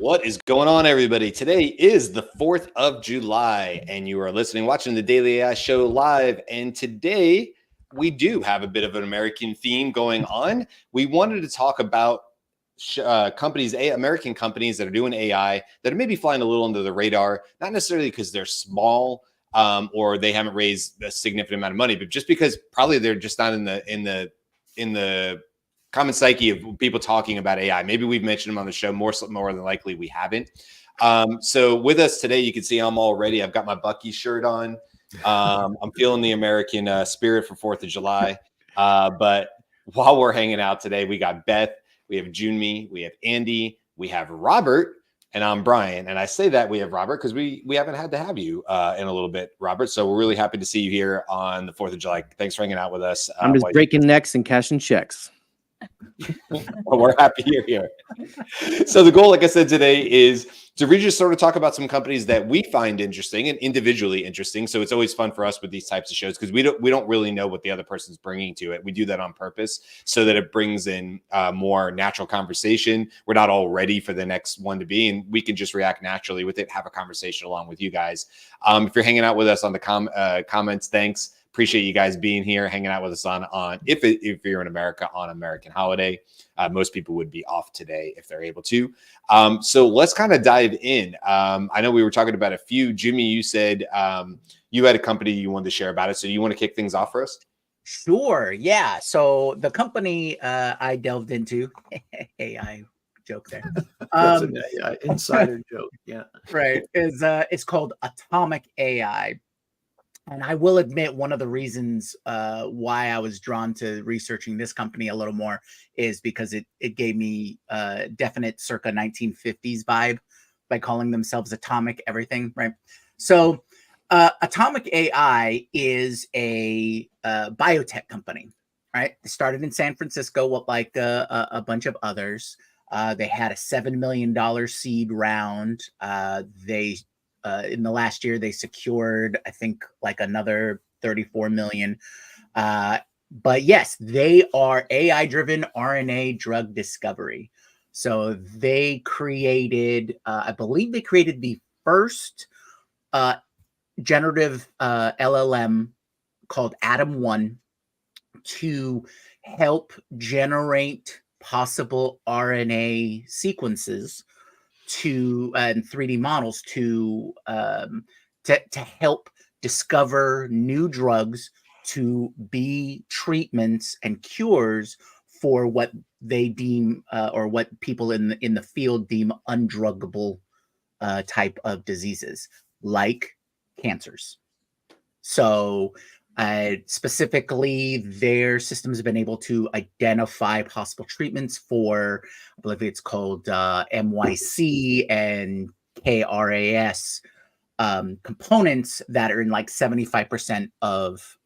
What is going on, everybody? Today is the 4th of July, and you are watching the Daily AI Show live. And today we do have a bit of an American theme going on. We wanted to talk about American companies that are doing AI that are maybe flying a little under the radar, not necessarily because they're small or they haven't raised a significant amount of money, but just because probably they're just not in the common psyche of people talking about AI. Maybe we've mentioned them on the show, more than likely we haven't. So with us today, you can see I'm all ready. I've got my Bucky shirt on. I'm feeling the American spirit for 4th of July. But while we're hanging out today, we got Beth, we have Junmi, we have Andy, we have Robert, and I'm Brian. And I say that we have Robert because we haven't had to have you in a little bit, Robert. So we're really happy to see you here on the 4th of July. Thanks for hanging out with us. I'm just breaking necks and cashing checks. Well, we're happy you're here. So the goal, like I said today, is to really just sort of talk about some companies that we find interesting and individually interesting. So it's always fun for us with these types of shows because we don't really know what the other person's bringing to it. We do that on purpose so that it brings in more natural conversation. We're not all ready for the next one to be, and we can just react naturally with it, have a conversation along with you guys. If you're hanging out with us on the comments, thanks. Appreciate you guys being here, hanging out with us on if you're in America on American holiday. Most people would be off today if they're able to. So let's kind of dive in. I know we were talking about a few. Jimmy, you said you had a company you wanted to share about it. So you want to kick things off for us? Sure. Yeah. So the company I delved into, AI joke there. That's an AI insider joke. Yeah. Right. It's called Atomic AI. And I will admit one of the reasons why I was drawn to researching this company a little more is because it gave me a definite circa 1950s vibe by calling themselves Atomic Everything, right? So Atomic AI is a biotech company, right? They started in San Francisco like a bunch of others. They had a $7 million seed round. In the last year, they secured, I think, like another 34 million. But yes, they are AI-driven RNA drug discovery. So they created, I believe they created the first generative LLM called Atom 1 to help generate possible RNA sequences and 3D models to help discover new drugs to be treatments and cures for what they deem or what people in the field deem undruggable type of diseases like cancers. So specifically, their systems have been able to identify possible treatments for, I believe it's called MYC and KRAS components that are in like 75% of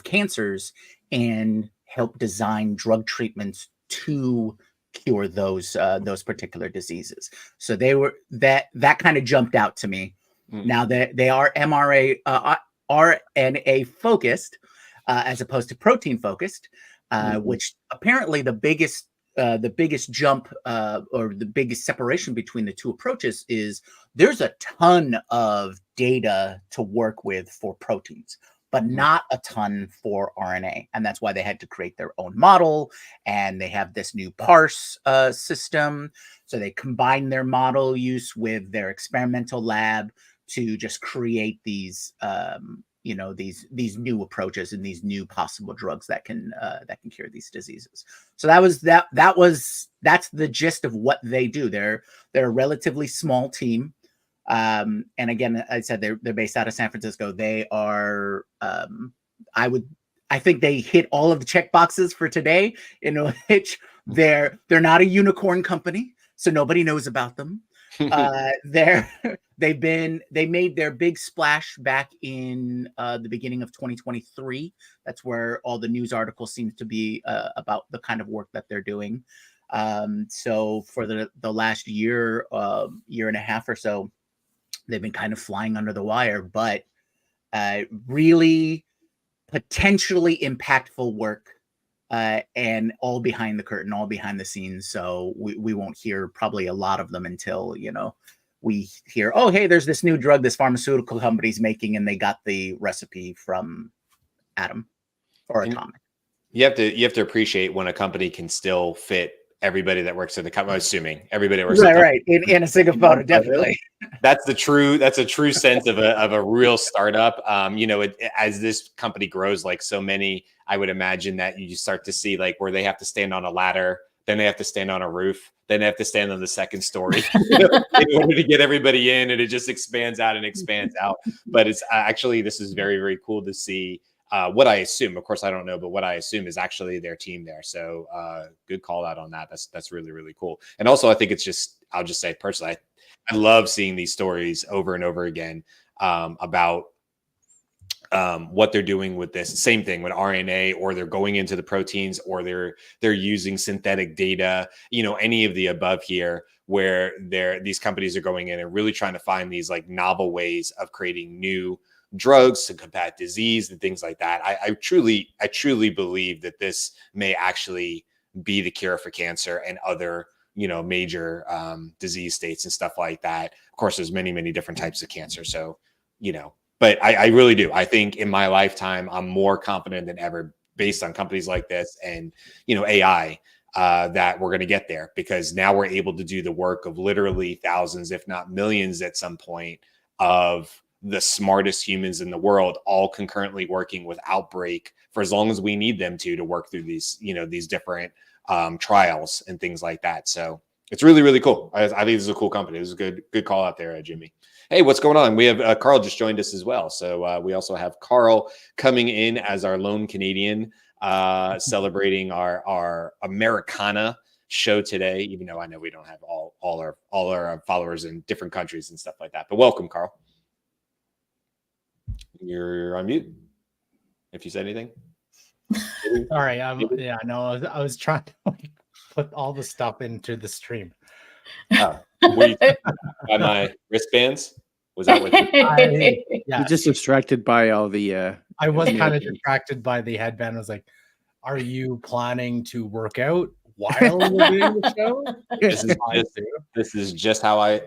cancers, and help design drug treatments to cure those particular diseases. So they were that kind of jumped out to me. Now that they are RNA focused as opposed to protein focused, which apparently the biggest jump or the biggest separation between the two approaches is there's a ton of data to work with for proteins, but not a ton for RNA. And that's why they had to create their own model, and they have this new parse system. So they combine their model use with their experimental lab to just create these these new approaches and these new possible drugs that can cure these diseases. So that's the gist of what they do. They're a relatively small team. And again, I said they're based out of San Francisco. They are I think they hit all of the check boxes for today, in which they're not a unicorn company, so nobody knows about them. They made their big splash back in the beginning of 2023. That's where all the news articles seem to be about the kind of work that they're doing. So for the last year and a half or so, they've been kind of flying under the wire, but really potentially impactful work and all behind the curtain, all behind the scenes. So we won't hear probably a lot of them until, we hear, oh, hey, there's this new drug this pharmaceutical company's making, and they got the recipe from Atom or Atomic. You have to appreciate when a company can still fit everybody that works at the company. I'm assuming everybody that works right in a single photo, definitely. That's a true sense of a real startup. As this company grows, like so many, I would imagine that you start to see like where they have to stand on a ladder, then they have to stand on a roof, then they have to stand on the second story in order to get everybody in, and it just expands out and expands out. But it's actually, this is very, very cool to see. What I assume, of course, I don't know, but what I assume is actually their team there. So good call out on that. That's really, really cool. And also, I think it's just, I'll just say personally, I love seeing these stories over and over again about what they're doing with this. Same thing with RNA, or they're going into the proteins, or they're using synthetic data, any of the above here, where these companies are going in and really trying to find these like novel ways of creating new drugs to combat disease and things like that. I truly believe that this may actually be the cure for cancer and other major disease states and stuff like that. Of course, there's many different types of cancer. So but I really do. I think in my lifetime, I'm more confident than ever, based on companies like this and AI, that we're going to get there, because now we're able to do the work of literally thousands, if not millions, at some point, of the smartest humans in the world, all concurrently working without break for as long as we need them to work through these, these different trials and things like that. So it's really, really cool. I think this is a cool company. This is a good call out there, Jimmy. Hey, what's going on? We have Carl just joined us as well. So we also have Carl coming in as our lone Canadian, celebrating our Americana show today, even though I know we don't have all our followers in different countries and stuff like that. But welcome, Carl. You're on mute. If you said anything. All right. I was trying to put all the stuff into the stream. Oh, by my wristbands? Was that what You're just distracted by all the I was kind of distracted by the headband. I was like, are you planning to work out while you're doing the show? This is just how I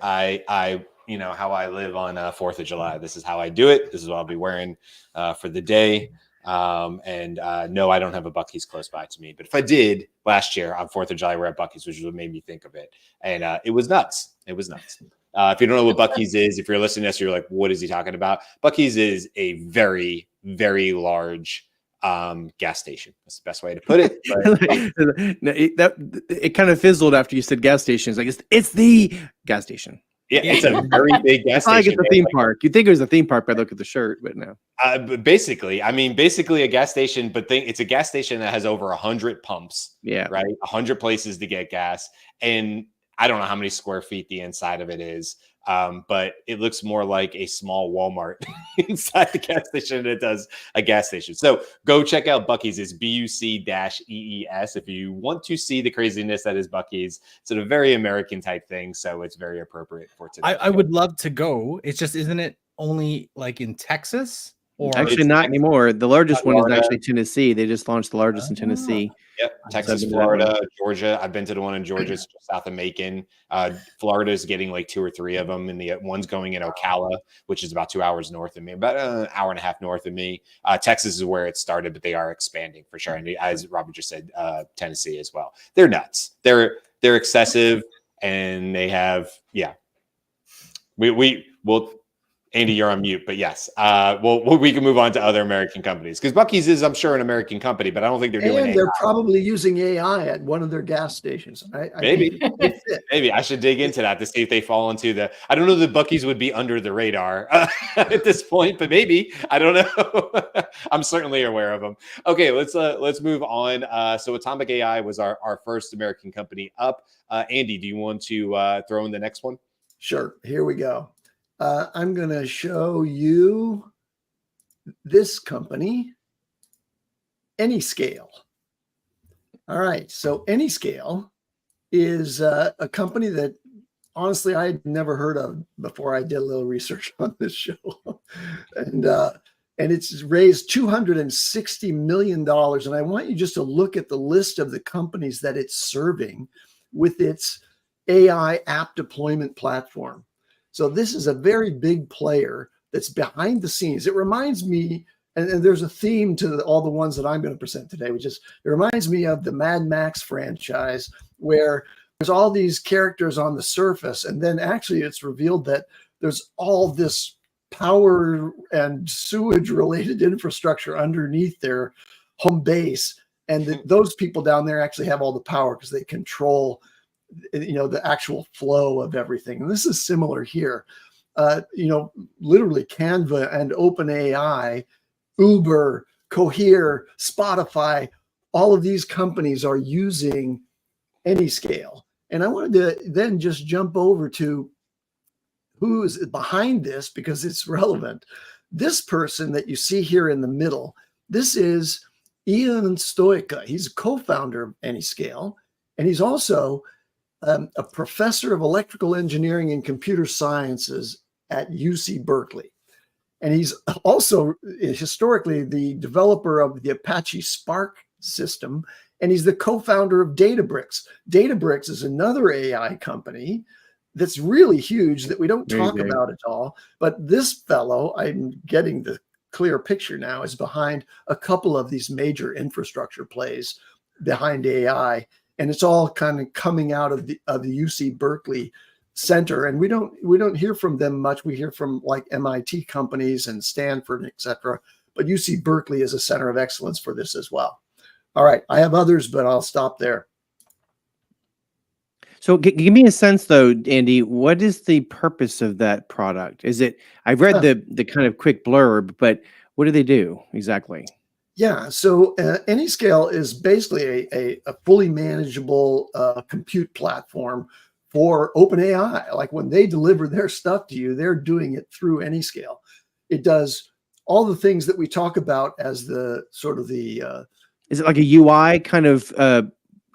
how I live on 4th of July. This is how I do it. This is what I'll be wearing for the day. No, I don't have a Buc-ee's close by to me, but if I did last year on 4th of July, we're at Buc-ee's, which is what made me think of it. And it was nuts. It was nuts. If you don't know what Buc-ee's is, if you're listening to this, you're like, what is he talking about? Buc-ee's is a very, very large gas station. That's the best way to put it. It kind of fizzled after you said gas station. It's like it's the gas station. Yeah, it's a very big gas station. Like it's a theme park. You'd think it was a theme park by the look at the shirt, but no. But basically a gas station, but it's a gas station that has over 100 pumps. Yeah. Right. 100 places to get gas. And I don't know how many square feet the inside of it is. But it looks more like a small Walmart inside the gas station than it does a gas station. So go check out Buc-ee's. It's BUC-EES. If you want to see the craziness that is Buc-ee's, it's a very American type thing. So it's very appropriate for today. I would love to go. It's just, isn't it only like in Texas? Or actually, not anymore. The largest one is actually Tennessee. They just launched the largest in Tennessee. Yep, Texas, Florida, Georgia. I've been to the one in Georgia, it's just south of Macon. Florida is getting like 2 or 3 of them, and the one's going in Ocala, which is about 2 hours north of me, about an hour and a half north of me. Texas is where it started, but they are expanding for sure. And as Robert just said, Tennessee as well. They're nuts. They're excessive, and they have we will. Andy, you're on mute, but yes. We can move on to other American companies, because Buc-ee's is, I'm sure, an American company, but I don't think they're doing it. They're probably using AI at one of their gas stations. Maybe I should dig into that to see if they fall into the. I don't know that Buc-ee's would be under the radar at this point, but maybe, I don't know. I'm certainly aware of them. Okay, let's move on. So Atomic AI was our first American company up. Andy, do you want to throw in the next one? Sure. Here we go. I'm going to show you this company, Anyscale. All right. So Anyscale is a company that honestly I had never heard of before I did a little research on this show. And and it's raised $260 million. And I want you just to look at the list of the companies that it's serving with its AI app deployment platform. So this is a very big player that's behind the scenes. It reminds me, and there's a theme to all the ones that I'm going to present today, which is, it reminds me of the Mad Max franchise, where there's all these characters on the surface, and then actually it's revealed that there's all this power and sewage related infrastructure underneath their home base, and those people down there actually have all the power because they control, you know, the actual flow of everything. And this is similar here. You know, literally Canva and OpenAI, Uber, Cohere, Spotify, all of these companies are using Anyscale. And I wanted to then just jump over to who is behind this, because it's relevant. This person that you see here in the middle, this is Ian Stoica. He's a co-founder of Anyscale, and he's also a professor of electrical engineering and computer sciences at UC Berkeley. And he's also historically the developer of the Apache Spark system, and he's the co-founder of Databricks. Databricks is another AI company that's really huge that we don't talk about at all. But this fellow, I'm getting the clear picture now, is behind a couple of these major infrastructure plays behind AI. And it's all kind of coming out of the UC Berkeley Center. And we don't hear from them much. We hear from like MIT companies and Stanford, et cetera. But UC Berkeley is a center of excellence for this as well. All right, I have others, but I'll stop there. So give me a sense though, Andy, what is the purpose of that product? Is it, I've read the kind of quick blurb, but what do they do exactly? Yeah, so Anyscale is basically a fully manageable compute platform for OpenAI. Like when they deliver their stuff to you, they're doing it through Anyscale. It does all the things that we talk about as the sort of the... is it like a UI kind of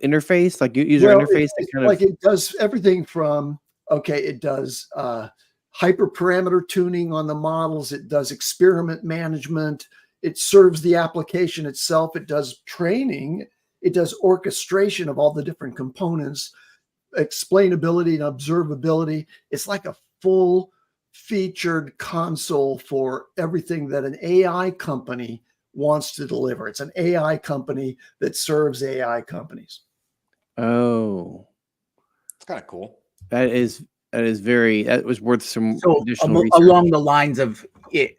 interface, like user interface? It does everything from, okay, it does hyperparameter tuning on the models. It does experiment management. It serves the application itself. It does training. It does orchestration of all the different components, explainability and observability. It's like a full featured console for everything that an AI company wants to deliver. It's an AI company that serves AI companies. Oh, it's kind of cool. That was worth some additional research. Along the lines of it,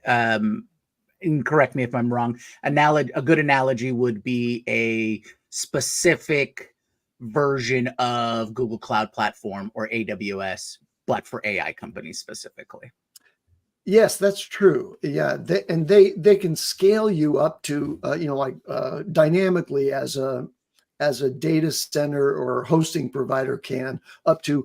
and correct me if I'm wrong, a good analogy would be a specific version of Google Cloud Platform or AWS, but for AI companies specifically. Yes, that's true. Yeah, they can scale you up to dynamically as a data center or hosting provider can, up to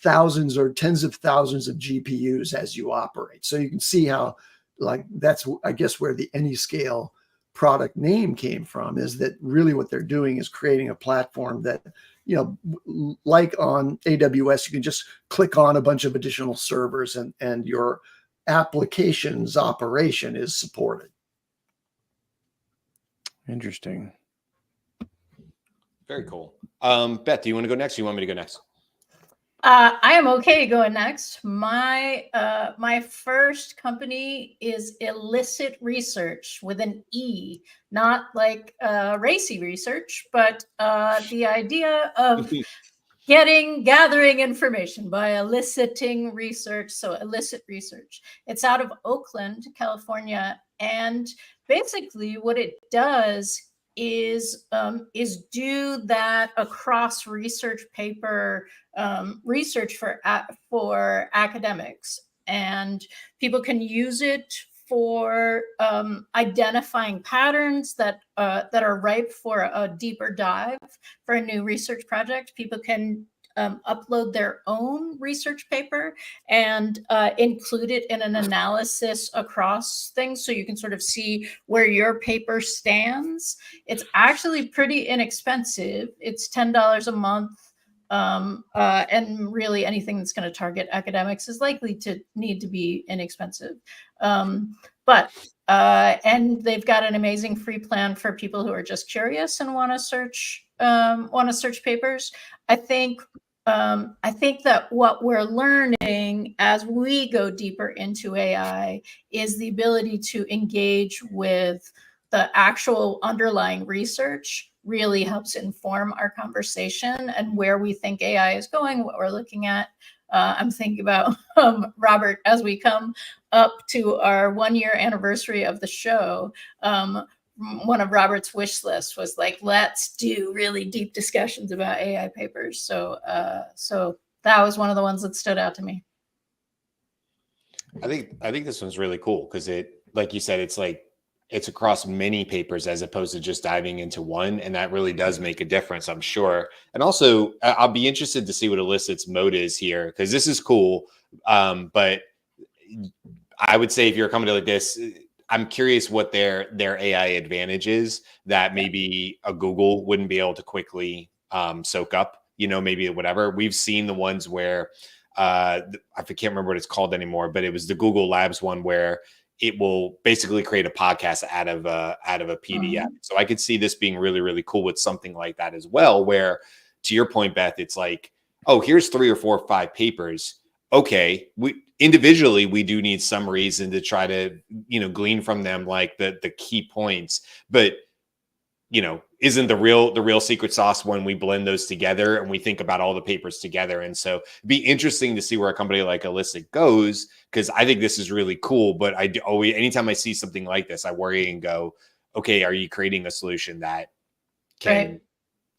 thousands or tens of thousands of GPUs as you operate. So you can see how, like, that's, I guess, where the Anyscale product name came from, is that really what they're doing is creating a platform that, you know, like on AWS, you can just click on a bunch of additional servers and your application's operation is supported. Interesting. Very cool. Beth, do you want to go next? Or you want me to go next? I am okay going next. My first company is Illicit Research with an E, not like racy research, but the idea of gathering information by eliciting research. So Illicit Research. It's out of Oakland, California, and basically what it does is do that across research paper research for academics, and people can use it for identifying patterns that are ripe for a deeper dive for a new research project. People can upload their own research paper and include it in an analysis across things, so you can sort of see where your paper stands. It's actually pretty inexpensive. It's $10 a month. And really anything that's going to target academics is likely to need to be inexpensive. And they've got an amazing free plan for people who are just curious and want to search papers. I think that what we're learning as we go deeper into AI is the ability to engage with the actual underlying research really helps inform our conversation and where we think AI is going, what we're looking at. I'm thinking about Robert, as we come up to our 1-year anniversary of the show. One of Robert's wish lists was like, let's do really deep discussions about AI papers. So that was one of the ones that stood out to me. I think this one's really cool because it, like you said, it's across many papers as opposed to just diving into one. And that really does make a difference, I'm sure. And also I'll be interested to see what Elicit's mode is here, because this is cool. But I would say if you're a company like this, I'm curious what their AI advantage is that maybe a Google wouldn't be able to quickly soak up, maybe whatever. We've seen the ones where I can't remember what it's called anymore, but it was the Google Labs one where it will basically create a podcast out of a PDF. So I could see this being really, really cool with something like that as well, where to your point, Beth, it's like, oh, here's 3 or 4 or 5 papers. Okay, we individually do need some reason to try to, glean from them like the key points, but isn't the real secret sauce when we blend those together and we think about all the papers together. And so it'd be interesting to see where a company like Elicit goes, because I think this is really cool. But I always, anytime I see something like this, I worry and go, okay, are you creating a solution that can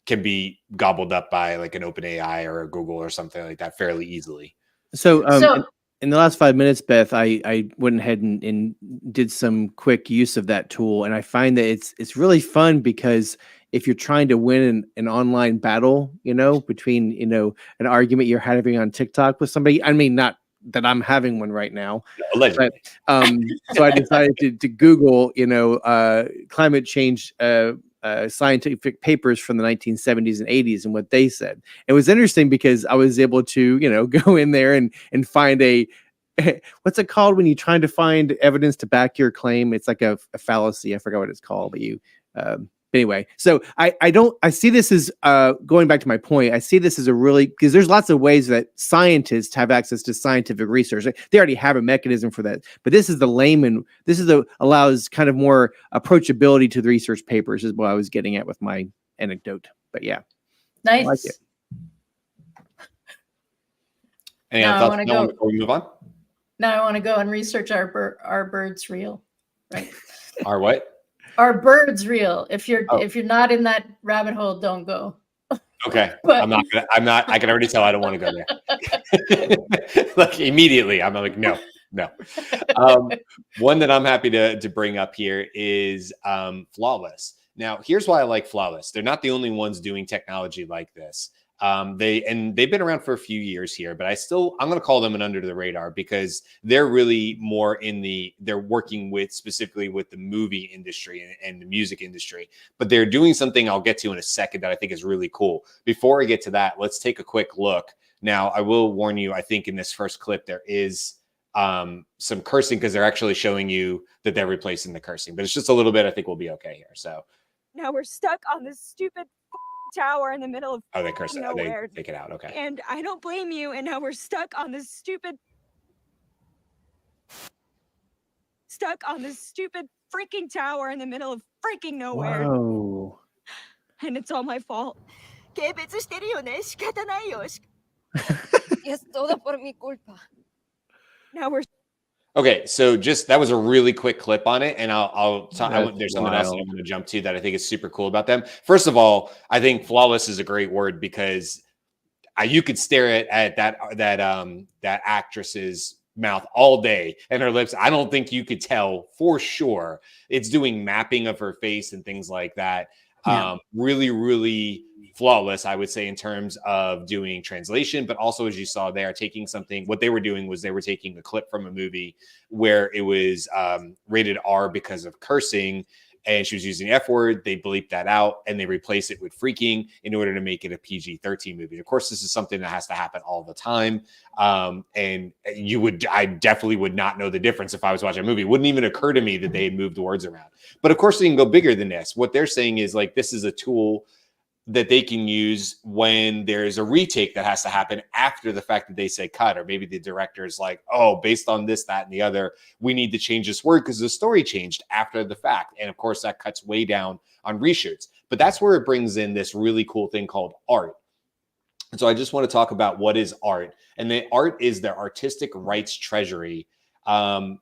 be gobbled up by like an OpenAI or a Google or something like that fairly easily? So in the last 5 minutes, Beth, I went ahead and did some quick use of that tool, and I find that it's really fun because if you're trying to win an online battle, between an argument you're having on TikTok with somebody, I mean, not that I'm having one right now, allegedly. But so I decided to Google, climate change scientific papers from the 1970s and 80s and what they said. It was interesting because I was able to, go in there and find what's it called when you're trying to find evidence to back your claim? It's like a fallacy. I forgot what it's called, but anyway, so I see this as going back to my point. I see this as because there's lots of ways that scientists have access to scientific research. They already have a mechanism for that, but this is the layman. This is allows kind of more approachability to the research papers is what I was getting at with my anecdote. But yeah, nice. I like it. Any thoughts before we move on? Now I want to go and research our birds real, right? Our what? Are birds real? If you're not in that rabbit hole, don't go. Okay. I can already tell I don't want to go there. Like immediately, I'm like, no. One that I'm happy to bring up here is Flawless. Now, here's why I like Flawless. They're not the only ones doing technology like this. They've been around for a few years here, but I'm going to call them an under the radar because they're really more they're working specifically with the movie industry and the music industry, but they're doing something I'll get to in a second that I think is really cool. Before I get to that, let's take a quick look. Now, I will warn you, I think in this first clip, there is some cursing because they're actually showing you that they're replacing the cursing, but it's just a little bit. I think we'll be okay here. So now we're stuck on this stupid tower in the middle of they curse nowhere. They take it out. Okay. And I don't blame you. And now we're stuck on this stupid freaking tower in the middle of freaking nowhere. Whoa. And it's all my fault. Now we're okay, so that was a really quick clip on it, and I'll talk. There's something else that I'm going to jump to that I think is super cool about them. First of all, I think flawless is a great word because you could stare at that actress's mouth all day and her lips. I don't think you could tell for sure. It's doing mapping of her face and things like that. Yeah. Really, really flawless, I would say, in terms of doing translation, but also, as you saw there, taking what they were doing was they were taking a clip from a movie where it was rated R because of cursing and she was using the F word. They bleep that out and they replace it with freaking in order to make it a PG-13 movie. Of course, this is something that has to happen all the time. And I definitely would not know the difference if I was watching a movie. It wouldn't even occur to me that they had moved the words around. But of course, they can go bigger than this. What they're saying is like, this is a tool that they can use when there's a retake that has to happen after the fact that they say cut, or maybe the director is like, oh, based on this, that, and the other, we need to change this word because the story changed after the fact. And of course, that cuts way down on reshoots. But that's where it brings in this really cool thing called art. And so I just want to talk about what is art. And the art is their artistic rights treasury. And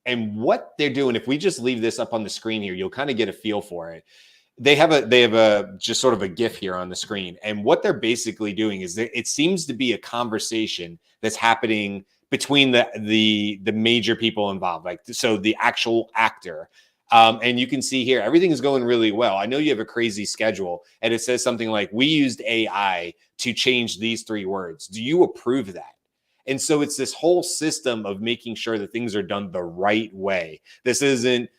what they're doing, if we just leave this up on the screen here, you'll kind of get a feel for it. They have a just sort of a GIF here on the screen. And what they're basically doing is it seems to be a conversation that's happening between the major people involved. Like, so the actual actor, and you can see here, everything is going really well. I know you have a crazy schedule, and it says something like, we used AI to change these 3 words. Do you approve that? And so it's this whole system of making sure that things are done the right way. This isn't,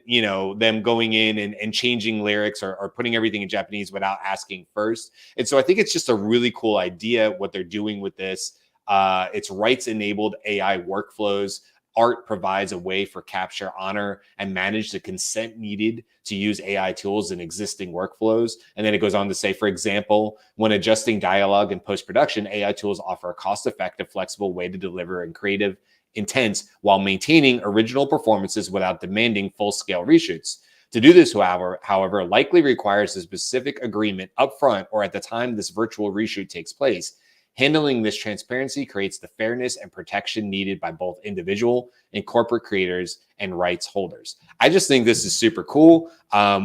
you know, them going in and changing lyrics or putting everything in Japanese without asking first. And so I think it's just a really cool idea what they're doing with this. It's rights-enabled AI workflows. Art provides a way for capture, honor, and manage the consent needed to use AI tools in existing workflows. And then it goes on to say, for example, when adjusting dialogue in post-production, AI tools offer a cost-effective, flexible way to deliver and creative intense while maintaining original performances without demanding full-scale reshoots. To do this, however, likely requires a specific agreement upfront or at the time this virtual reshoot takes place. Handling this transparency creates the fairness and protection needed by both individual and corporate creators and rights holders. I just think this is super cool.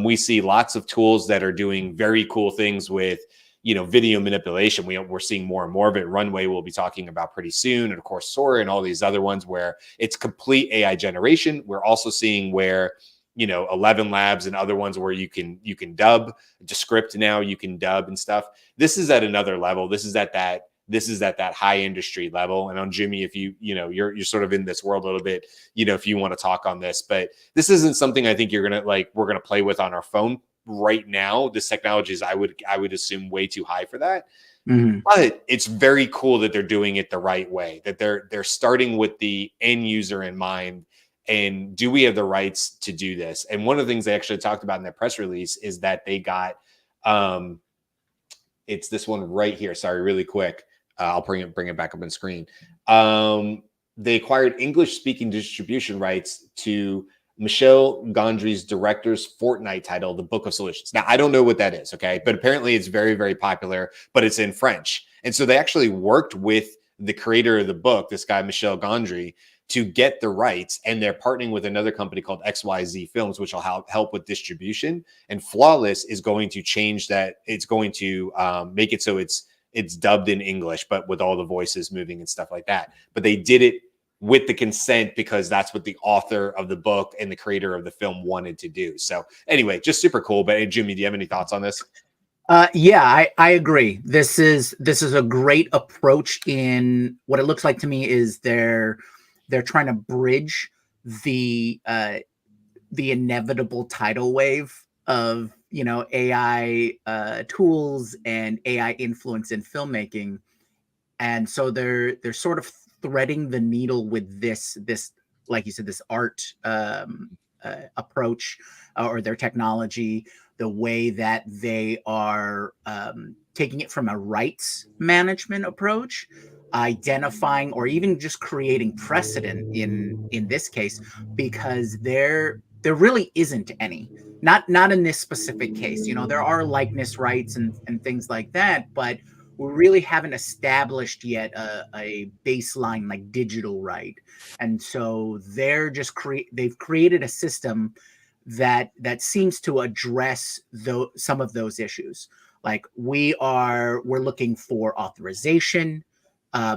We see lots of tools that are doing very cool things with, you know, video manipulation. We're seeing more and more of it. Runway we'll be talking about pretty soon. And of course, Sora and all these other ones where it's complete AI generation. We're also seeing where, you know, 11 Labs and other ones where you can dub to script now, you can dub and stuff. This is at another level. This is at that high industry level. And on Jimmy, if you're sort of in this world a little bit, you know, if you want to talk on this, but this isn't something I think we're going to play with on our phone right now. This technology is, I would assume, way too high for that. Mm-hmm. But it's very cool that they're doing it the right way, that they're starting with the end user in mind. And do we have the rights to do this? And one of the things they actually talked about in their press release is that they got, it's this one right here. Sorry, really quick. I'll bring it back up on screen. They acquired English-speaking distribution rights to Michel Gondry's director's Fortnite title, The Book of Solutions. Now, I don't know what that is, okay? But apparently it's very, very popular, but it's in French. And so they actually worked with the creator of the book, this guy, Michel Gondry, to get the rights. And they're partnering with another company called XYZ Films, which will help with distribution. And Flawless is going to change that. It's going to make it so it's dubbed in English, but with all the voices moving and stuff like that. But they did it with the consent because that's what the author of the book and the creator of the film wanted to do. So anyway, just super cool. But hey, Jimmy, do you have any thoughts on this? Yeah, I agree. This is a great approach. In what it looks like to me is they're trying to bridge the inevitable tidal wave of, you know, AI tools and AI influence in filmmaking, and so they're sort of threading the needle with this like you said, this art approach or their technology, the way that they are taking it from a rights management approach, identifying or even just creating precedent in this case, because there really isn't any. Not in this specific case. You know, there are likeness rights and things like that, but we really haven't established yet a baseline like digital right. And so they're just they've created a system that seems to address some of those issues. Like we're looking for authorization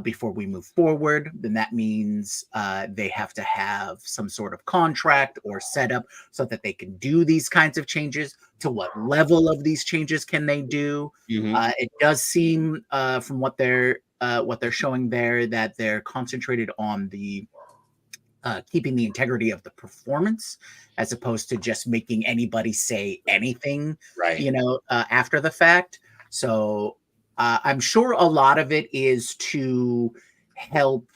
before we move forward. Then that means they have to have some sort of contract or setup so that they can do these kinds of changes. To what level of these changes can they do? Mm-hmm. It does seem from what they're showing there that they're concentrated on the keeping the integrity of the performance, as opposed to just making anybody say anything, Right. after the fact. So I'm sure a lot of it is to help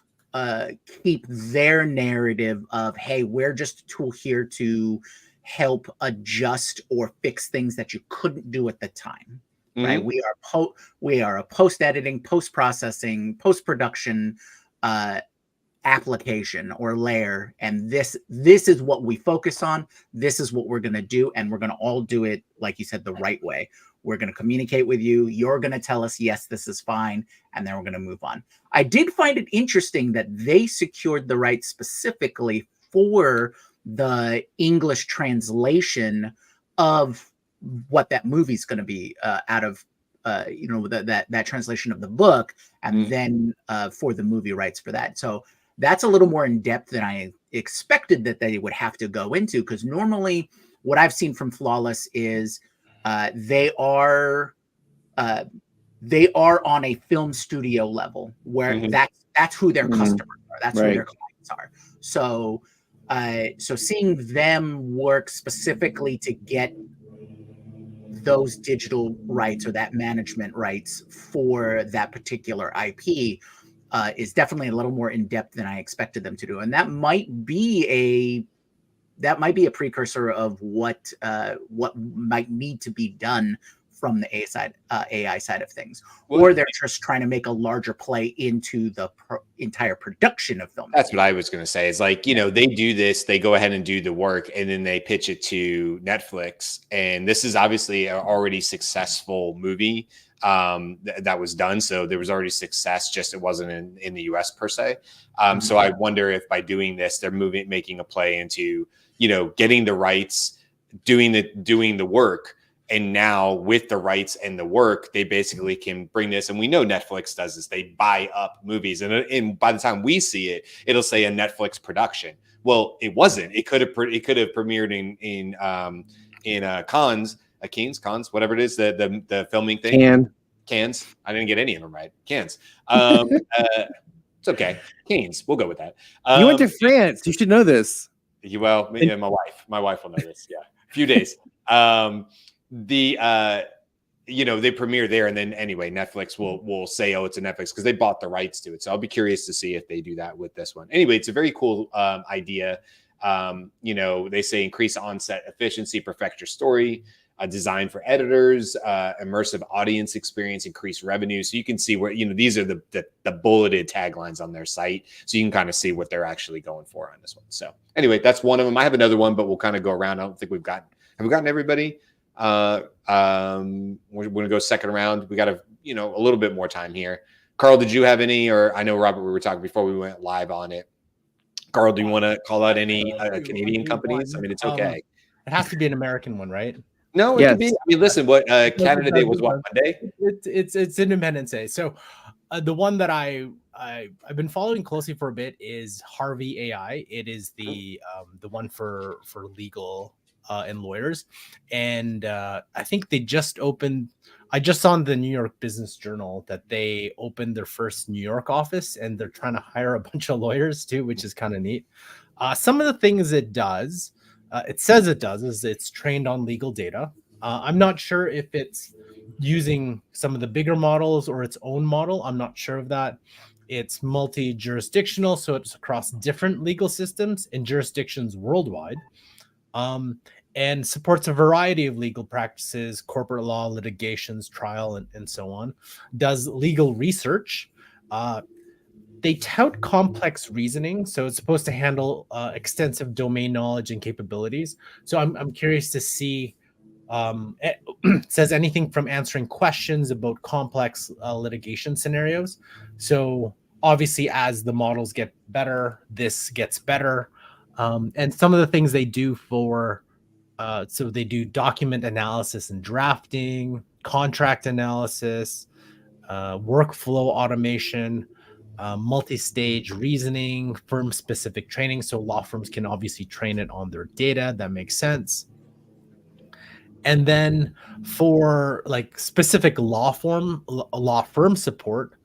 keep their narrative of, hey, we're just a tool here to help adjust or fix things that you couldn't do at the time. Right? Mhm. We are a post editing, post processing, post production application or layer, and this is what we focus on. This is what we're going to do, and we're going to all do it, like you said, the right way. We're going to communicate with you. You're going to tell us, yes, this is fine, and then we're going to move on. I did find it interesting that they secured the rights specifically for the English translation of what that movie's going to be out of that translation of the book, and then for the movie rights for that. So that's a little more in depth than I expected that they would have to go into, because normally what I've seen from Flawless is they are on a film studio level where that's who their customers are. That's who their clients are. So seeing them work specifically to get those digital rights or that management rights for that particular IP is definitely a little more in depth than I expected them to do, and that might be a precursor of what might need to be done from the AI side of things, or they're just trying to make a larger play into the entire production of film. That's what I was going to say. It's like, they do this, they go ahead and do the work, and then they pitch it to Netflix. And this is obviously an already successful movie that was done. So there was already success, just it wasn't in the US per se. So I wonder if by doing this, they're making a play into, getting the rights, doing the work. And now with the rights and the work, they basically can bring this. And we know Netflix does this. They buy up movies. And by the time we see it, it'll say a Netflix production. Well, it wasn't. It could have premiered in Cannes, whatever it is, the filming thing. Cannes. I didn't get any of them right. Cannes. It's okay. Cannes. We'll go with that. You went to France. You should know this. Well, yeah, my wife will know this. Yeah. A few days. They premiere there, and then anyway, Netflix will say, oh, it's a Netflix, because they bought the rights to it. So I'll be curious to see if they do that with this one. Anyway, it's a very cool idea. They say increase on-set efficiency, perfect your story, design for editors, immersive audience experience, increase revenue. So you can see where, these are the bulleted taglines on their site. So you can kind of see what they're actually going for on this one. So anyway, that's one of them. I have another one, but we'll kind of go around. I don't think have we gotten everybody? We're going to go second round. We got a little bit more time here. Carl, did you have any, or I know Robert, we were talking before we went live on it. Carl, do you want to call out any Canadian companies? I mean, it's okay. It has to be an American one, right? No, it could be. I mean, listen, what Canada Day was what, Monday? It's Independence Day. So the one that I've been following closely for a bit is Harvey AI. It is the one for legal and lawyers, and I think they just opened. I just saw in the New York Business Journal that they opened their first New York office, and they're trying to hire a bunch of lawyers too, which is kind of neat. Some of the things it does, it says it does, is it's trained on legal data. I'm not sure if it's using some of the bigger models or its own model. I'm not sure of that. It's multi-jurisdictional, so it's across different legal systems and jurisdictions worldwide. And supports a variety of legal practices, corporate law, litigations, trial, and so on. Does legal research. They tout complex reasoning, so it's supposed to handle extensive domain knowledge and capabilities. So I'm curious to see, it says anything from answering questions about complex litigation scenarios. So obviously, as the models get better, this gets better. And some of the things they do for so they do document analysis and drafting, contract analysis, workflow automation, multi-stage reasoning, firm-specific training. So law firms can obviously train it on their data. That makes sense. And then for like specific law firm support,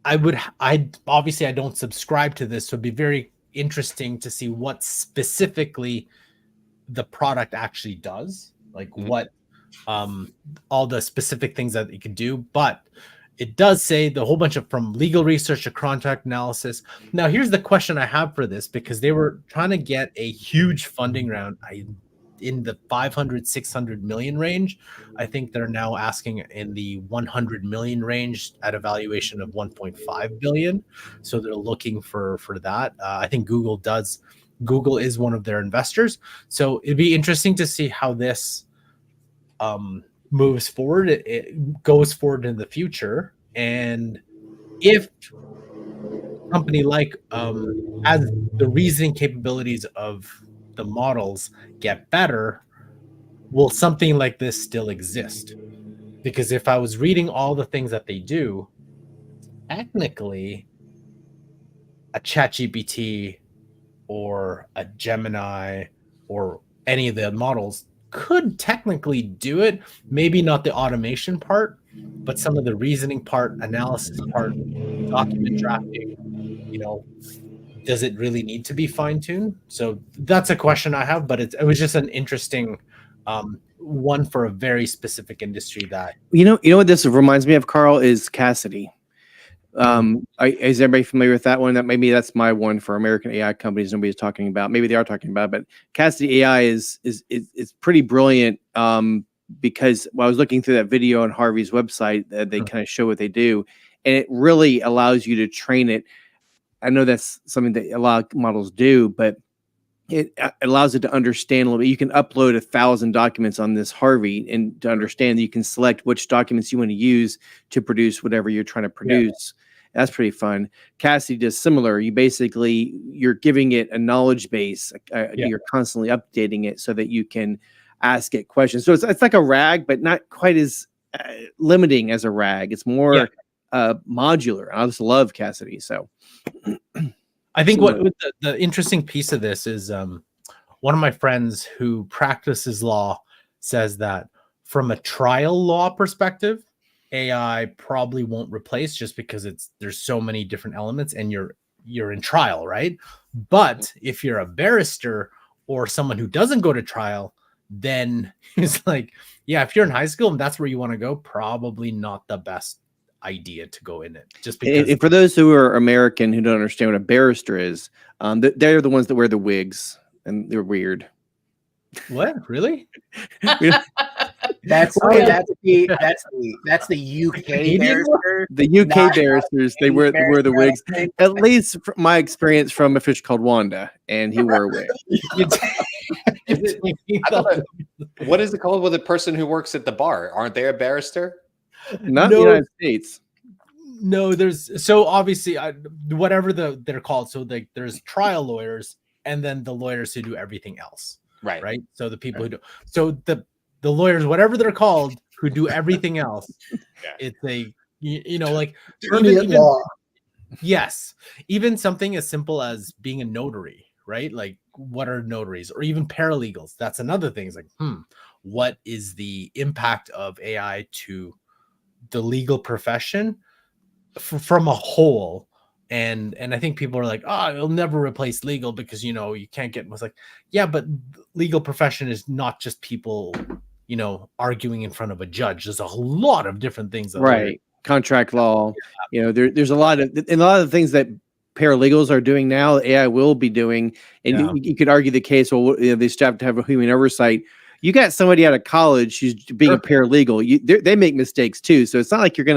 I obviously I don't subscribe to this, so it'd be very interesting to see what specifically the product actually does, like what all the specific things that it can do. But it does say the whole bunch of from legal research to contract analysis. Now, here's the question I have for this, because they were trying to get a huge funding round in the 500, 600 million range. I think they're now asking in the 100 million range at a valuation of 1.5 billion. So they're looking for that. I think Google is one of their investors. So it'd be interesting to see how this moves forward. It goes forward in the future. And if a company like as the reasoning capabilities of the models get better, will something like this still exist? Because if I was reading all the things that they do, technically a ChatGPT or a Gemini or any of the models could technically do it. Maybe not the automation part, but some of the reasoning part, analysis part, document drafting, does it really need to be fine-tuned? So that's a question I have, but it was just an interesting one for a very specific industry that You know what this reminds me of, Carl, is Cassidy. Is everybody familiar with that one? That's my one for American AI companies nobody's talking about. Maybe they are talking about, but Cassidy AI is pretty brilliant. Because while I was looking through that video on Harvey's website, they kind of show what they do, and it really allows you to train it. I know that's something that a lot of models do, but it allows it to understand a little bit. You can upload 1,000 documents on this Harvey, and to understand that you can select which documents you want to use to produce whatever you're trying to produce. Yeah. That's pretty fun. Cassie does similar. You're giving it a knowledge base. You're constantly updating it so that you can ask it questions. So it's like a RAG, but not quite as limiting as a RAG. It's more modular. I just love Cassidy. So I think what the interesting piece of this is one of my friends who practices law says that from a trial law perspective, AI probably won't replace, just because there's so many different elements and you're in trial, right? But if you're a barrister or someone who doesn't go to trial, then it's like, if you're in high school and that's where you want to go, probably not the best idea to go in it, just because. And for those who are American who don't understand what a barrister is, they're the ones that wear the wigs, and they're weird. What? Really? That's the UK barrister. The UK barristers, they wear the wigs. At least from my experience from a fish called Wanda, and he wore a wig. What is it called with a person who works at the bar? Aren't they a barrister? Not in the United States. No, so obviously whatever they're called. So there's trial lawyers, and then the lawyers who do everything else. Right. So the people who do, so the lawyers, whatever they're called, who do everything else. It's a like attorney at law. Yes, even something as simple as being a notary, right? Like, what are notaries, or even paralegals? That's another thing. It's like, what is the impact of AI to the legal profession from a whole? And I think people are like, it'll never replace legal because you can't get. It's like, but legal profession is not just people arguing in front of a judge. There's a lot of different things, right? Contract law. There's a lot of things that paralegals are doing now, AI will be doing. And you could argue the case, well, they still have to have a human oversight. You got somebody out of college who's being a paralegal. They make mistakes too. So it's not like you're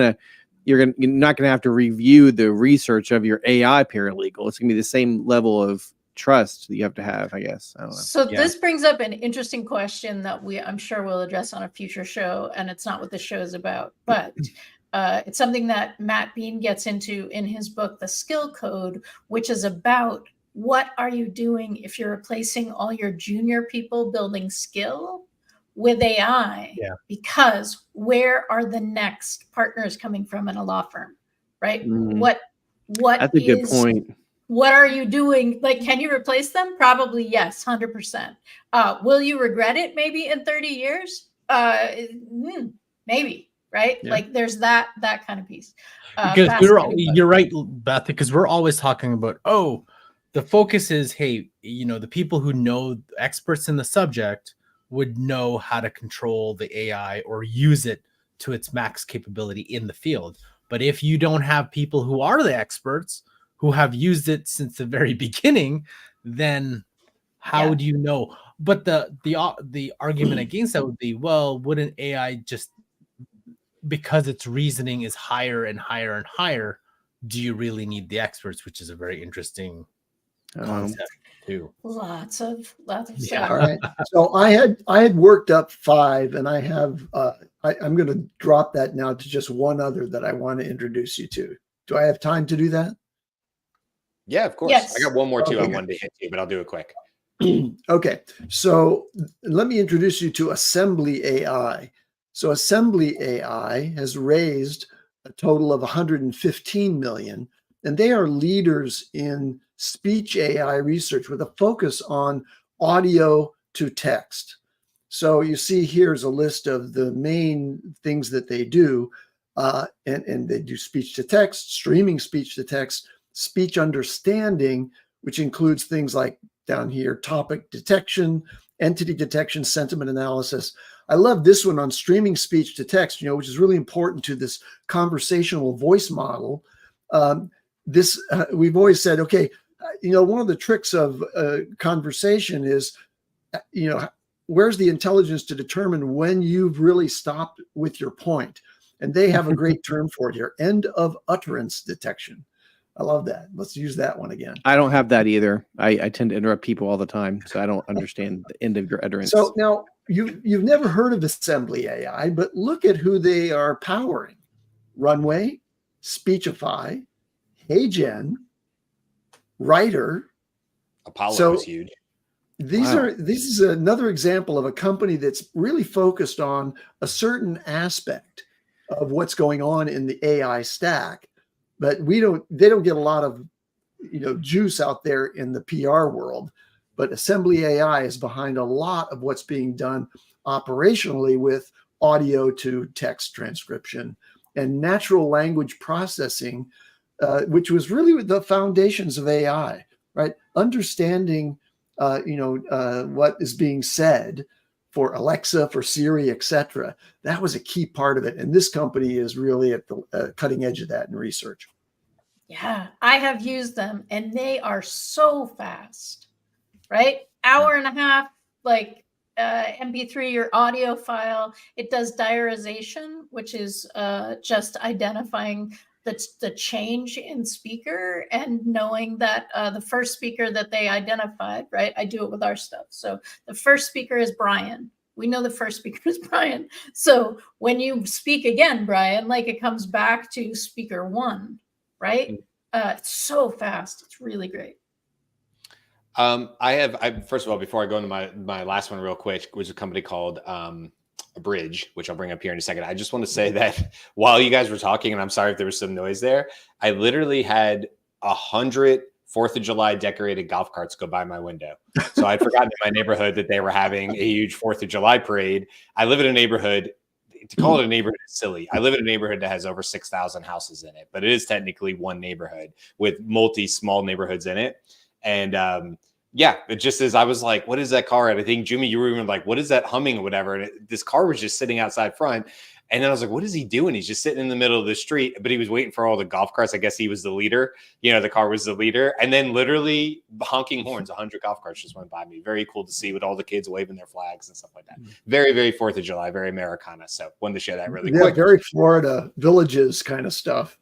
not gonna have to review the research of your AI paralegal. It's gonna be the same level of trust that you have to have, I guess. I don't know. So this brings up an interesting question that I'm sure we'll address on a future show, and it's not what the show is about, but it's something that Matt Bean gets into in his book, The Skill Code, which is about what are you doing if you're replacing all your junior people building skill with AI? Because where are the next partners coming from in a law firm, right? What That's a good point. What are you doing? Like, can you replace them? Probably yes, 100%. Will you regret it maybe in 30 years? Maybe. right? Yeah. Like there's that kind of piece. Because Fascinating book. you're right, Beth, because we're always talking about, oh, the focus is, hey, the people who know, experts in the subject would know how to control the AI or use it to its max capability in the field. But if you don't have people who are the experts who have used it since the very beginning, then how do you know? But the argument against that would be, well, wouldn't AI just, because its reasoning is higher and higher and higher, do you really need the experts? Which is a very interesting concept too. Lots of stuff. All right. So I had worked up 5, and I have I'm going to drop that now to just one other that I want to introduce you to. Do I have time to do that? Yeah, of course. Yes. I got one more too. I Okay. wanted to hit you, but I'll do it quick. Okay. So let me introduce you to Assembly AI. So Assembly AI has raised a total of 115 million, and they are leaders in speech AI research with a focus on audio to text. So you see here's a list of the main things that they do, and they do speech to text, streaming speech to text, speech understanding, which includes things like down here, topic detection, entity detection, sentiment analysis. I love this one on streaming speech to text, which is really important to this conversational voice model. We've always said, okay, one of the tricks of conversation is, where's the intelligence to determine when you've really stopped with your point? And they have a great term for it here, end of utterance detection. I love that. Let's use that one again. I don't have that either. I tend to interrupt people all the time, so I don't understand the end of your utterance. So now you've never heard of Assembly AI, but look at who they are powering: Runway, Speechify, HeyGen, Writer. Apollo is huge. This is another example of a company that's really focused on a certain aspect of what's going on in the AI stack, but they don't get a lot of juice out there in the PR world. But Assembly AI is behind a lot of what's being done operationally with audio to text transcription and natural language processing, which was really the foundations of AI, right? Understanding what is being said for Alexa, for Siri, etc. That was a key part of it. And this company is really at the cutting edge of that in research. Yeah, I have used them and they are so fast, right? Hour and a half, like MP3 or audio file. It does diarization, which is just identifying the change in speaker and knowing that the first speaker that they identified, right? I do it with our stuff. So the first speaker is Brian. We know the first speaker is Brian. So when you speak again, Brian, like it comes back to speaker 1, right? It's so fast. It's really great. First of all, before I go into my last one real quick, was a company called Bridge, which I'll bring up here in a second. I just want to say that while you guys were talking, and I'm sorry if there was some noise there, I literally had 100 4th of July decorated golf carts go by my window. So I'd forgotten in my neighborhood that they were having a huge 4th of July parade. I live in a neighborhood, to call it a neighborhood is silly. I live in a neighborhood that has over 6,000 houses in it, but it is technically one neighborhood with small neighborhoods in it. And yeah, it just is. I was like, what is that car? And I think, Jimmy, you were even like, what is that humming or whatever? And this car was just sitting outside front. And then I was like, what is he doing? He's just sitting in the middle of the street, but he was waiting for all the golf carts. I guess he was the leader. The car was the leader. And then literally honking horns, 100 golf carts just went by me. Very cool to see with all the kids waving their flags and stuff like that. Very, very 4th of July, very Americana. So wanted to share that really quick. Very Florida Villages kind of stuff.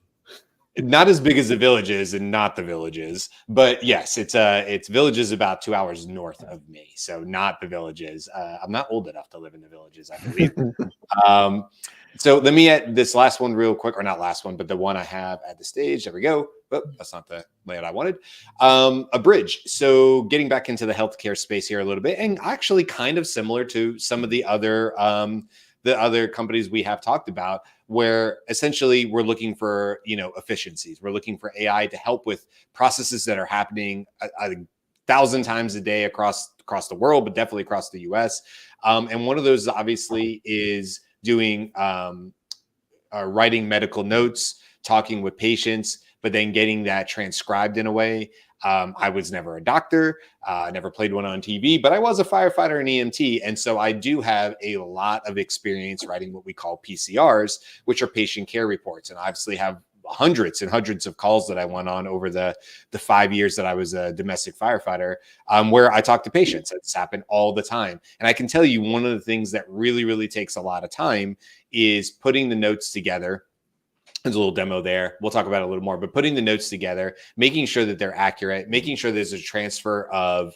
Not as big as the Villages and not the Villages, but yes, it's Villages about 2 hours north of me. So not the Villages. I'm not old enough to live in the Villages, I believe. So let me at this last one real quick, or not last one, but the one I have at the stage. There we go. Oh, that's not the layout I wanted. A Bridge. So getting back into the healthcare space here a little bit, and actually kind of similar to some of the other companies we have talked about, where essentially we're looking for, efficiencies. We're looking for AI to help with processes that are happening 1,000 times a day across the world, but definitely across the US. And one of those obviously is doing writing medical notes, talking with patients, but then getting that transcribed in a way. I was never a doctor, never played one on TV, but I was a firefighter and EMT. And so I do have a lot of experience writing what we call PCRs, which are patient care reports. And I obviously have hundreds and hundreds of calls that I went on over the 5 years that I was a domestic firefighter, where I talk to patients. It's happened all the time. And I can tell you one of the things that really, really takes a lot of time is putting the notes together. There's a little demo there. We'll talk about it a little more, but putting the notes together, making sure that they're accurate, making sure there's a transfer of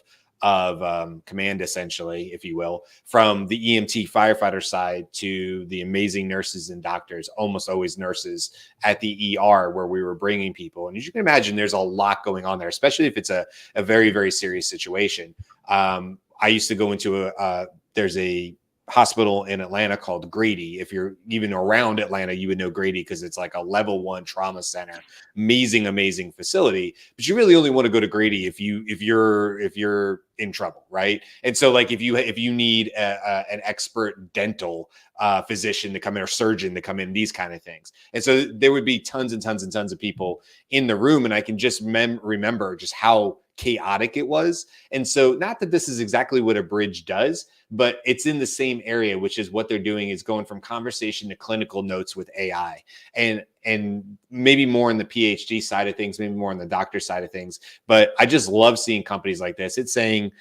command, essentially, if you will, from the EMT firefighter side to the amazing nurses and doctors, almost always nurses at the ER where we were bringing people. And as you can imagine, there's a lot going on there, especially if it's a very, very serious situation. I used to go into there's a hospital in Atlanta called Grady. If you're even around Atlanta, you would know Grady because it's like a level 1 trauma center. Amazing facility. But you really only want to go to Grady if you're in trouble, right? And so, like, if you need an expert dental physician to come in or surgeon to come in, these kind of things. And so there would be tons and tons and tons of people in the room, and I can just remember just how chaotic it was. And so, not that this is exactly what a bridge does, but it's in the same area, which is what they're doing is going from conversation to clinical notes with AI, and maybe more on the PhD side of things, maybe more on the doctor side of things. But I just love seeing companies like this. It's saying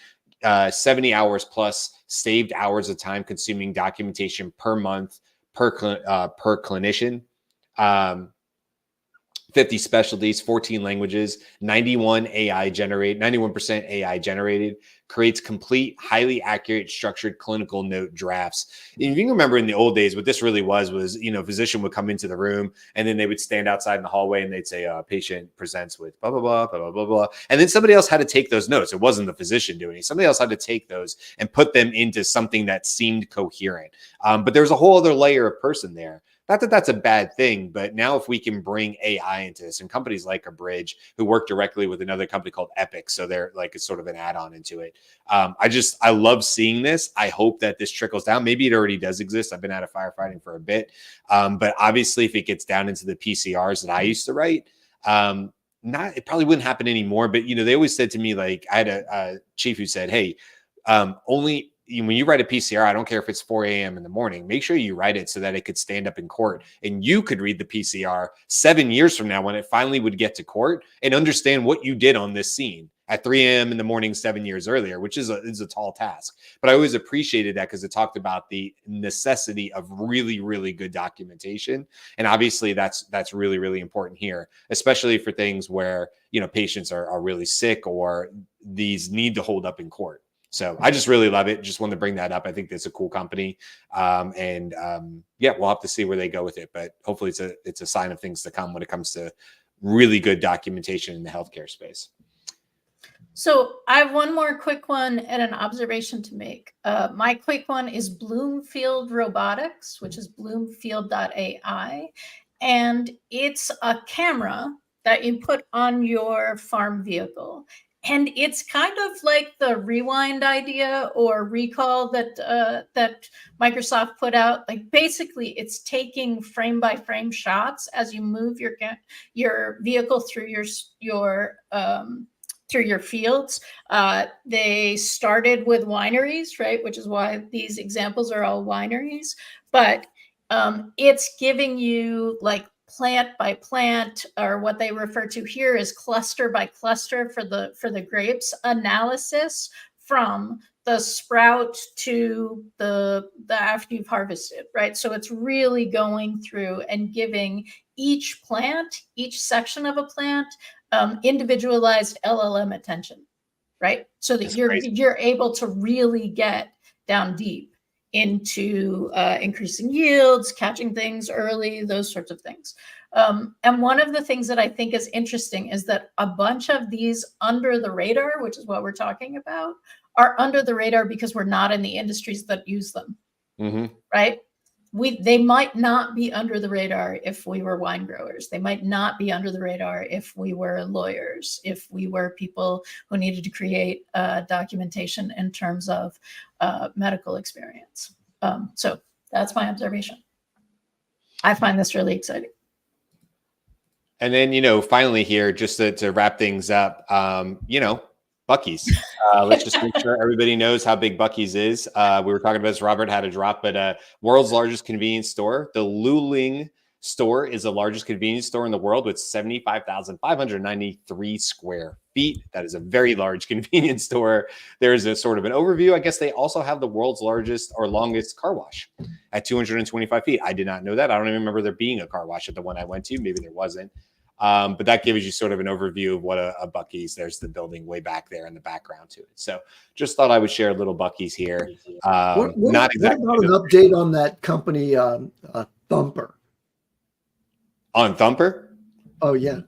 70 hours plus saved hours of time consuming documentation per month per clinician. 50 specialties, 14 languages, 91% AI generated, creates complete, highly accurate, structured clinical note drafts. And if you can remember in the old days, what this really was, a physician would come into the room and then they would stand outside in the hallway and they'd say, patient presents with blah, blah, blah, blah, blah, blah, blah. And then somebody else had to take those notes. It wasn't the physician doing it. Somebody else had to take those and put them into something that seemed coherent. But there was a whole other layer of person there. Not that that's a bad thing, but now if we can bring AI into this, and companies like Abridge, who work directly with another company called Epic, so they're like it's sort of an add-on into it. I love seeing this. I hope that this trickles down. Maybe it already does exist. I've been out of firefighting for a bit, but obviously, if it gets down into the PCRs that I used to write, it probably wouldn't happen anymore. But they always said to me, like, I had a chief who said, "Hey, when you write a PCR, I don't care if it's 4 a.m. in the morning, make sure you write it so that it could stand up in court and you could read the PCR 7 years from now when it finally would get to court and understand what you did on this scene at 3 a.m. in the morning 7 years earlier," which is a tall task. But I always appreciated that because it talked about the necessity of really, really good documentation. And obviously that's really, really important here, especially for things where, patients are really sick or these need to hold up in court. So I just really love it. Just wanted to bring that up. I think it's a cool company. We'll have to see where they go with it, but hopefully it's a sign of things to come when it comes to really good documentation in the healthcare space. So I have one more quick one and an observation to make. My quick one is Bloomfield Robotics, which is bloomfield.ai. And it's a camera that you put on your farm vehicle. And it's kind of like the rewind idea or recall that Microsoft put out. Like, basically, it's taking frame by frame shots as you move your vehicle through your fields. They started with wineries, right? Which is why these examples are all wineries. But it's giving you, like, plant by plant, or what they refer to here as cluster by cluster for the grapes analysis from the sprout to the after you've harvested, right? So it's really going through and giving each section of a plant individualized LLM attention, right? So that you're able to really get down deep into increasing yields, catching things early, those sorts of things. And one of the things that I think is interesting is that a bunch of these under the radar, which is what we're talking about, are under the radar because we're not in the industries that use them, right? They might not be under the radar if we were wine growers. They might not be under the radar if we were lawyers, if we were people who needed to create documentation in terms of medical experience. So that's my observation. I find this really exciting. And then, finally here, just to wrap things up, Buc-ee's. Let's just make sure everybody knows how big Buc-ee's is. We were talking about this, Robert had a drop, but world's largest convenience store. The Luling store is the largest convenience store in the world with 75,593 square feet. That is a very large convenience store. There's a sort of an overview. I guess they also have the world's largest or longest car wash at 225 feet. I did not know that. I don't even remember there being a car wash at the one I went to. Maybe there wasn't. But that gives you sort of an overview of what a Buc-ee's. There's the building way back there in the background to it. So just thought I would share a little Buc-ee's here. Not exactly. What about an update on that company, Thumper? On Thumper? Oh yeah.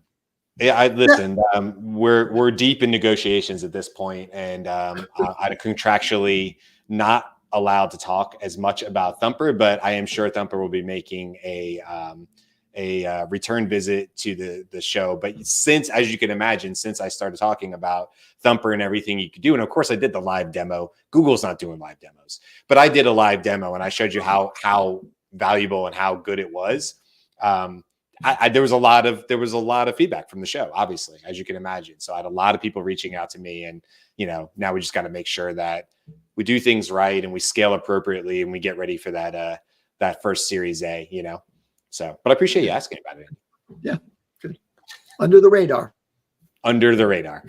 Yeah, I listened. We're deep in negotiations at this point, and I'm contractually not allowed to talk as much about Thumper, but I am sure Thumper will be making a return visit to the show. But since, as you can imagine, since I started talking about Thumper and everything you could do, and of course I did the live demo. Google's not doing live demos, but I did a live demo and I showed you how valuable and how good it was. There was a lot of feedback from the show, obviously, as you can imagine. So I had a lot of people reaching out to me, and now we just got to make sure that we do things right and we scale appropriately and we get ready for that first Series A. So, but I appreciate you asking about it. Yeah, good. Under the radar. Under the radar.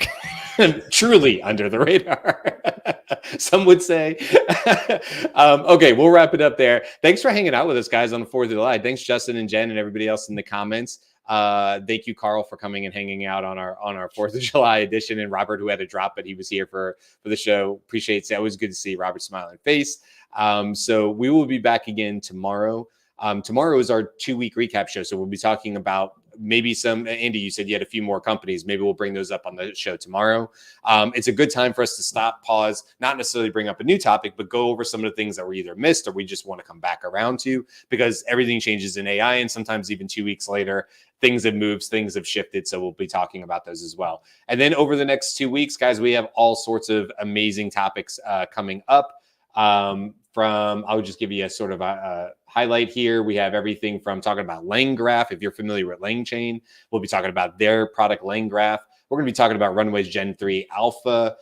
Truly under the radar. Some would say. Okay, we'll wrap it up there. Thanks for hanging out with us, guys, on the 4th of July. Thanks, Justin and Jen and everybody else in the comments. Thank you, Carl, for coming and hanging out on our 4th of July edition, and Robert, who had to drop, but he was here for the show. Appreciate it. Always good to see Robert's smiling face. So we will be back again tomorrow. Tomorrow is our 2-week recap show. So we'll be talking about maybe some, Andy, you said you had a few more companies. Maybe we'll bring those up on the show tomorrow. It's a good time for us to stop, pause, not necessarily bring up a new topic, but go over some of the things that were either missed or we just want to come back around to, because everything changes in AI. And sometimes even 2 weeks later, things have moved, things have shifted. So we'll be talking about those as well. And then over the next 2 weeks, guys, we have all sorts of amazing topics coming up. I would just give you a sort of a highlight here. We have everything from talking about LangGraph. If you're familiar with LangChain, we'll be talking about their product LangGraph. We're going to be talking about Runway's Gen 3 Alpha.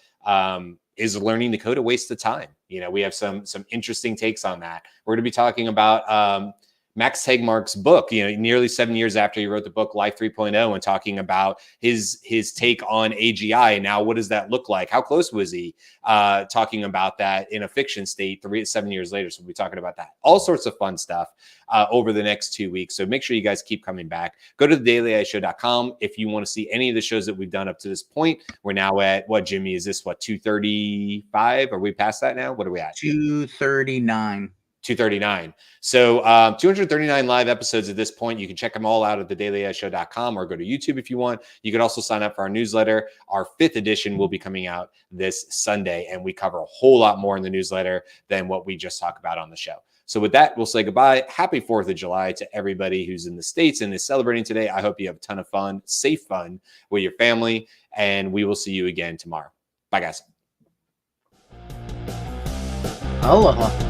Is learning the code a waste of time? We have some interesting takes on that. We're going to be talking about Max Tegmark's book, nearly 7 years after he wrote the book Life 3.0, and talking about his take on AGI. Now, what does that look like? How close was he talking about that in a fiction state 7 years later? So we'll be talking about that. All sorts of fun stuff over the next 2 weeks. So make sure you guys keep coming back. Go to thedailyishow.com if you want to see any of the shows that we've done up to this point. We're now at, what, Jimmy, is this, 235? Are we past that now? What are we at? 239. 239. So 239 live episodes at this point. You can check them all out at thedailyishow.com or go to YouTube if you want. You can also sign up for our newsletter. Our 5th edition will be coming out this Sunday, and we cover a whole lot more in the newsletter than what we just talked about on the show. So with that, we'll say goodbye. Happy 4th of July to everybody who's in the States and is celebrating today. I hope you have a ton of fun, safe fun with your family, and we will see you again tomorrow. Bye, guys. Aloha.